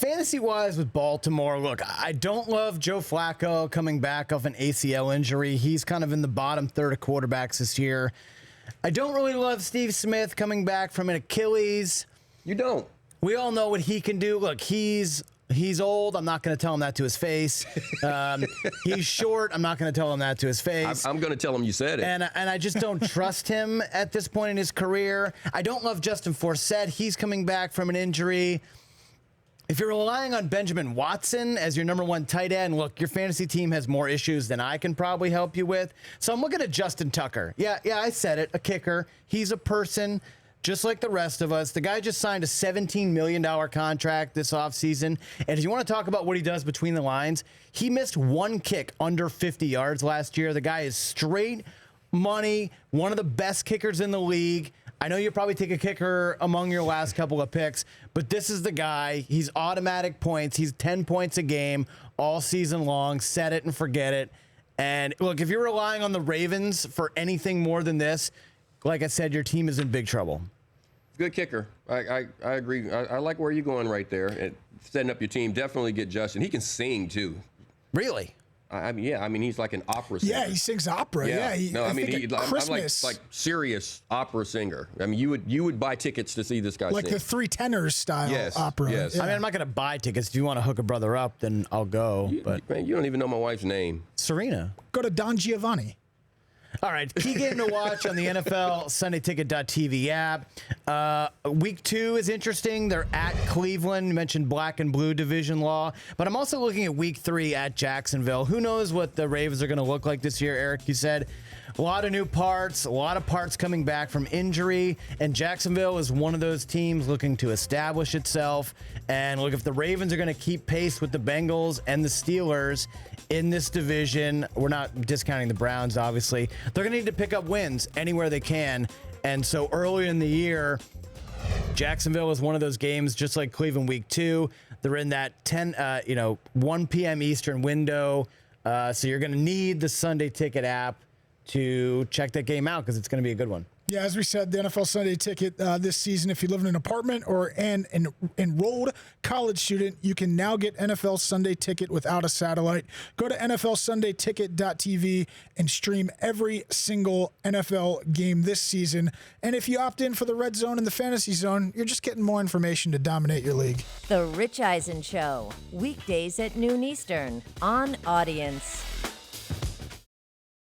Fantasy-wise with Baltimore, look, I don't love Joe Flacco coming back off an ACL injury. He's kind of in the bottom third of quarterbacks this year. I don't really love Steve Smith coming back from an Achilles. You don't. We all know what he can do. Look, he's old. I'm not going to tell him that to his face. He's short. I'm not going to tell him that to his face. I'm going to tell him you said it. And I just don't trust him at this point in his career. I don't love Justin Forsett. He's coming back from an injury. If you're relying on Benjamin Watson as your number one tight end, look, your fantasy team has more issues than I can probably help you with. So I'm looking at Justin Tucker. Yeah, I said it, a kicker. He's a person just like the rest of us. The guy just signed a $17 million contract this offseason. And if you want to talk about what he does between the lines, he missed one kick under 50 yards last year. The guy is straight money, one of the best kickers in the league. I know you'll probably take a kicker among your last couple of picks, but this is the guy. He's automatic points. He's 10 points a game all season long. Set it and forget it. And look, if you're relying on the Ravens for anything more than this, like I said, your team is in big trouble. Good kicker. I agree. I like where you're going right there. And setting up your team, definitely get Justin. He can sing, too. Really? I mean, he's like an opera singer. Yeah, he sings opera. Yeah, I'm Christmas. like serious opera singer. I mean, you would buy tickets to see this guy like sing. the Three Tenors style Yes, opera. yes. Yeah. I mean, I'm not going to buy tickets. If you want to hook a brother up, then I'll go. Man, you don't even know my wife's name. Serena. Go to Don Giovanni. All right, key game to watch on the NFL SundayTicket.tv app. Week 2 is interesting. They're at Cleveland. You mentioned black and blue division law. But I'm also looking at Week 3 at Jacksonville. Who knows what the Ravens are going to look like this year, Eric? You said a lot of new parts, a lot of parts coming back from injury. And Jacksonville is one of those teams looking to establish itself. And look, if the Ravens are going to keep pace with the Bengals and the Steelers in this division, we're not discounting the Browns, obviously. They're going to need to pick up wins anywhere they can. And so early in the year, Jacksonville is one of those games, just like Cleveland Week 2. They're in that 1 p.m. Eastern window. So you're going to need the Sunday Ticket app to check that game out because it's going to be a good one. Yeah, as we said, the NFL Sunday Ticket this season, if you live in an apartment or an enrolled college student, you can now get NFL Sunday Ticket without a satellite. Go to NFLSundayTicket.tv and stream every single NFL game this season. And if you opt in for the Red Zone and the Fantasy Zone, you're just getting more information to dominate your league. The Rich Eisen Show, weekdays at noon Eastern on Audience.